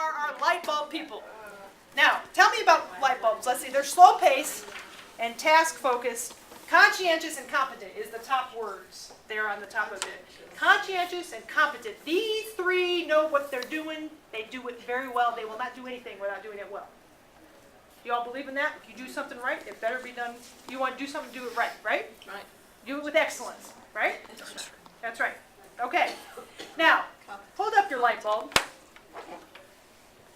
are our light bulb people. Now, tell me about light bulbs. Let's see, they're slow paced and task focused. Conscientious and competent is the top words there on the top of it. Conscientious and competent. These three know what they're doing. They do it very well. They will not do anything without doing it well. You all believe in that? If you do something right, it better be done. You want to do something, do it right, right? Right. Do it with excellence, right? That's right. Okay. Now, hold up your light bulb.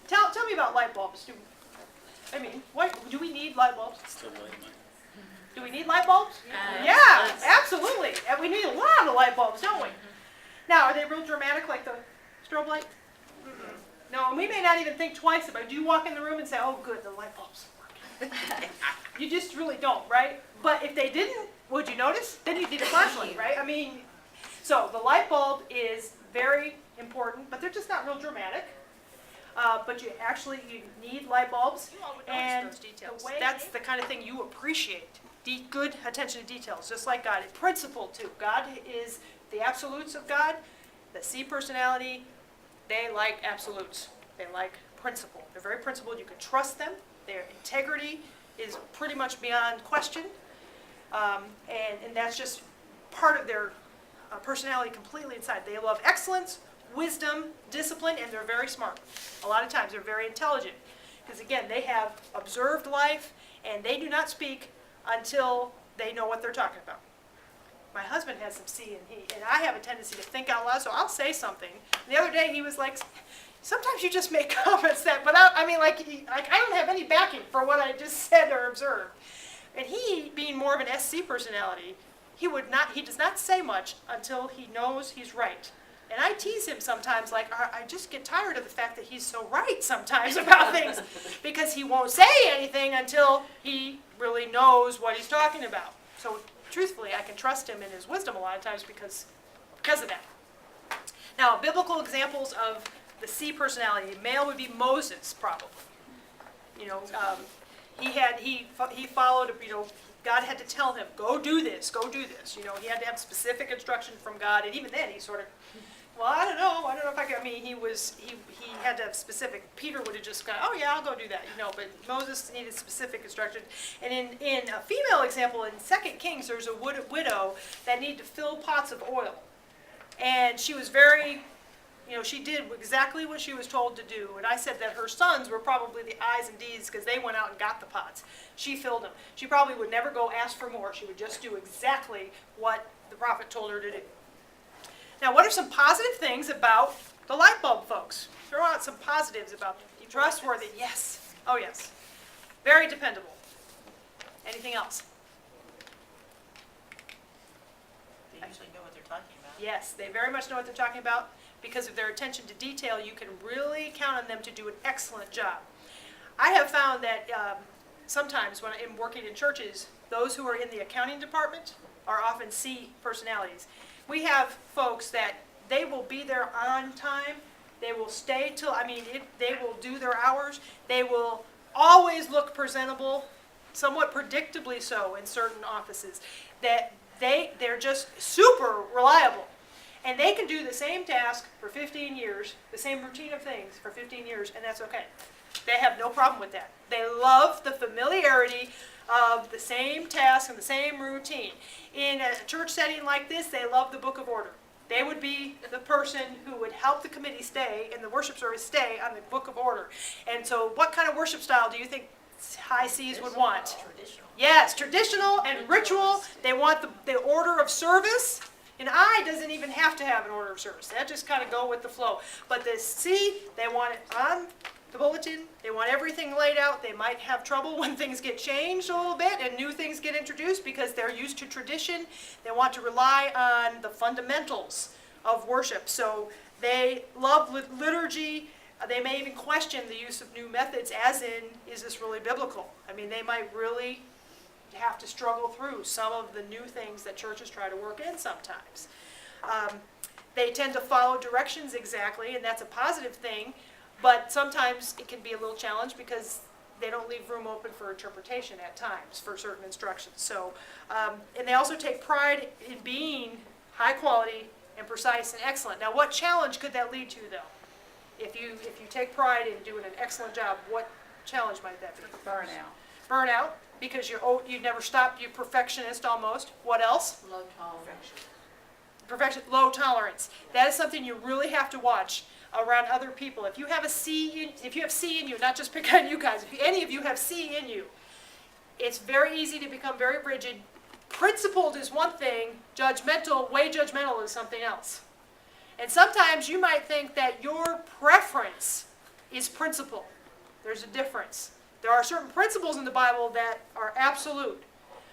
Tell me about light bulbs. Do we need light bulbs? Do we need light bulbs? Yeah, absolutely. And we need a lot of light bulbs, don't we? Now, are they real dramatic like the strobe light? No, and we may not even think twice about it. Do you walk in the room and say, oh, good, the light bulbs are working? You just really don't, right? But if they didn't, would you notice? Then you'd need a flashlight, right? I mean, so the light bulb is very important, but they're just not real dramatic. But you need light bulbs. You all would and notice those details. That's the kind of thing you appreciate. Good attention to details, just like God. Principle, too. God is the absolutes of God. The C personality, they like absolutes. They like principle. They're very principled. You can trust them. Their integrity is pretty much beyond question. And that's just part of their personality completely inside. They love excellence, wisdom, discipline, and they're very smart. A lot of times they're very intelligent. Because again, they have observed life, and they do not speak until they know what they're talking about. My husband has some C and I have a tendency to think out loud, so I'll say something. And the other day he was like, sometimes you just make comments that, but I don't have any backing for what I just said or observed. And he, being more of an SC personality, he does not say much until he knows he's right. And I tease him sometimes, like, I just get tired of the fact that he's so right sometimes about things, because he won't say anything until he really knows what he's talking about. So, truthfully, I can trust him in his wisdom a lot of times because of that. Now, biblical examples of the C personality, male would be Moses, probably. You know, he followed, God had to tell him, go do this, go do this. He had to have specific instruction from God, and even then he sort of, well, I don't know if I can, he had to have specific. Peter would have just gone, oh yeah, I'll go do that, but Moses needed specific instruction. And in a female example, in 2 Kings, there's a widow that needed to fill pots of oil. And she was very, she did exactly what she was told to do. And I said that her sons were probably the I's and D's because they went out and got the pots. She filled them. She probably would never go ask for more. She would just do exactly what the prophet told her to do. Now, what are some positive things about the light bulb folks? Throw out some positives about them. Trustworthy, yes. Oh, yes. Very dependable. Anything else? They usually know what they're talking about. Yes, they very much know what they're talking about. Because of their attention to detail, you can really count on them to do an excellent job. I have found that sometimes when I'm working in churches, those who are in the accounting department are often C personalities. We have folks that they will be there on time. They will stay till, they will do their hours. They will always look presentable, somewhat predictably so in certain offices. That they're just super reliable. And they can do the same task for 15 years, the same routine of things for 15 years, and that's okay. They have no problem with that. They love the familiarity of the same task and the same routine. In a church setting like this, they love the book of order. They would be the person who would help the committee stay and the worship service stay on the book of order. And so what kind of worship style do you think high C's would want? Traditional. Yes, traditional and ritual. They want the order of service. An I doesn't even have to have an order of service. That just kind of go with the flow. But the C, they want it on the bulletin. They want everything laid out. They might have trouble when things get changed a little bit and new things get introduced because they're used to tradition. They want to rely on the fundamentals of worship. So they love liturgy. They may even question the use of new methods, as in, is this really biblical? They might really have to struggle through some of the new things that churches try to work in sometimes. They tend to follow directions exactly, and that's a positive thing, but sometimes it can be a little challenge because they don't leave room open for interpretation at times for certain instructions. So, and they also take pride in being high quality and precise and excellent. Now, what challenge could that lead to, though? If you take pride in doing an excellent job, what challenge might that be? Burnout. Burnout, because you never stop, you're perfectionist almost. What else? Low tolerance. Perfection, low tolerance. That is something you really have to watch around other people. If you have C in you, not just pick on you guys, if any of you have C in you, it's very easy to become very rigid. Principled is one thing, way judgmental is something else. And sometimes you might think that your preference is principle. There's a difference. There are certain principles in the Bible that are absolute.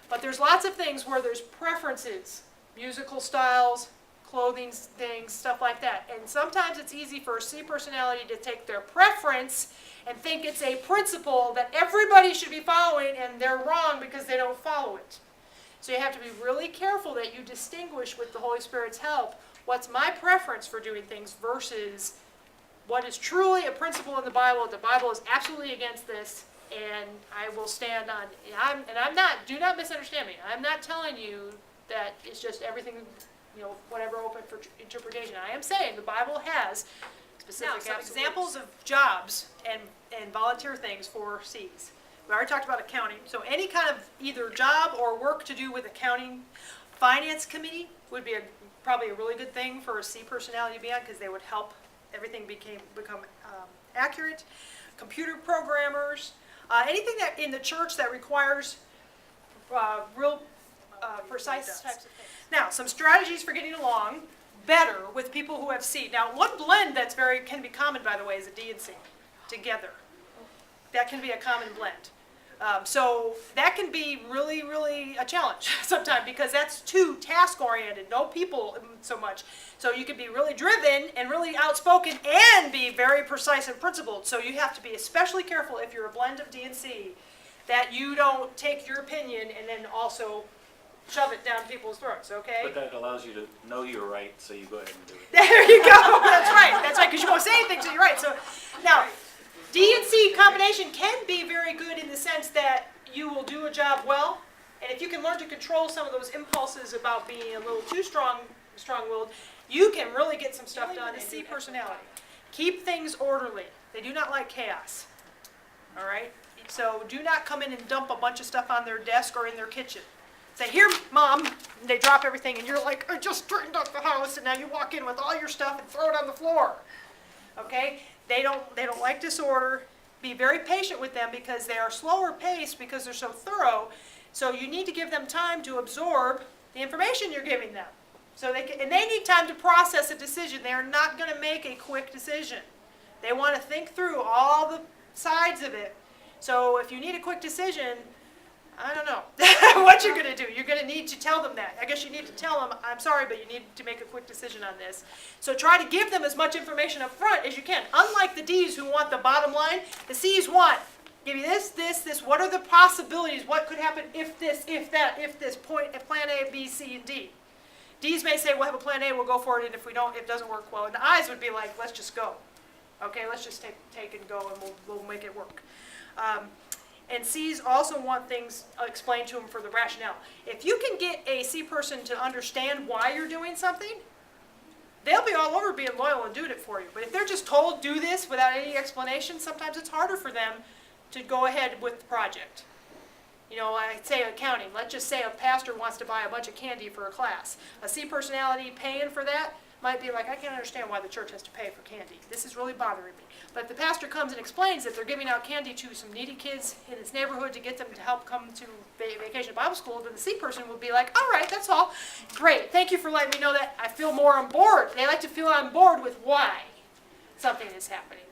But there's lots of things where there's preferences, musical styles, clothing things, stuff like that. And sometimes it's easy for a C personality to take their preference and think it's a principle that everybody should be following, and they're wrong because they don't follow it. So you have to be really careful that you distinguish with the Holy Spirit's help what's my preference for doing things versus what is truly a principle in the Bible. The Bible is absolutely against this, and I will stand on. Do not misunderstand me. I'm not telling you that it's just everything, whatever open for interpretation. I am saying the Bible has specific some examples of jobs and volunteer things for C's. We already talked about accounting. So any kind of either job or work to do with accounting, finance committee would be probably a really good thing for a C personality to be on, because they would help everything become accurate. Computer programmers, anything that in the church that requires real precise types of things. Now, some strategies for getting along better with people who have C. Now, one blend that's can be common, by the way, is a D and C together. That can be a common blend. So that can be really, really a challenge sometimes, because that's too task-oriented, no people so much. So you can be really driven and really outspoken and be very precise and principled. So you have to be especially careful if you're a blend of D and C, that you don't take your opinion and then also shove it down people's throats, okay? But that allows you to know you're right, so you go ahead and do it. There you go. That's right, because you won't say anything till you're right. So now, D and C combination can be very good in the sense that you will do a job well, and if you can learn to control some of those impulses about being a little too strong-willed, you can really get some stuff done. The C personality. Keep things orderly. They do not like chaos. All right? So do not come in and dump a bunch of stuff on their desk or in their kitchen. Say, "Here, Mom," and they drop everything, and you're like, "I just straightened up the house," and now you walk in with all your stuff and throw it on the floor. Okay? They don't like disorder. Be very patient with them, because they are slower paced because they're so thorough. So you need to give them time to absorb the information you're giving them. So they need time to process a decision. They are not going to make a quick decision. They want to think through all the sides of it. So if you need a quick decision, I don't know what you're going to do. You're going to need to tell them that. I guess you need to tell them, "I'm sorry, but you need to make a quick decision on this." So try to give them as much information up front as you can. Unlike the D's who want the bottom line, the C's want, give you this, this, this. What are the possibilities? What could happen if this, if that, if this point, if plan A, B, C, and D. D's may say, "We'll have a plan A, we'll go for it, and if it doesn't work well." And the I's would be like, "Let's just go. Okay, let's just take and go, and we'll make it work." And C's also want things explained to them for the rationale. If you can get a C person to understand why you're doing something, they'll be all over being loyal and doing it for you. But if they're just told, "Do this," without any explanation, sometimes it's harder for them to go ahead with the project. I'd say accounting. Let's just say a pastor wants to buy a bunch of candy for a class. A C personality paying for that might be like, "I can't understand why the church has to pay for candy. This is really bothering me." But if the pastor comes and explains that they're giving out candy to some needy kids in this neighborhood to get them to help come to Vacation Bible School, then the C person will be like, "All right, that's all. Great. Thank you for letting me know that. I feel more on board." They like to feel on board with why something is happening.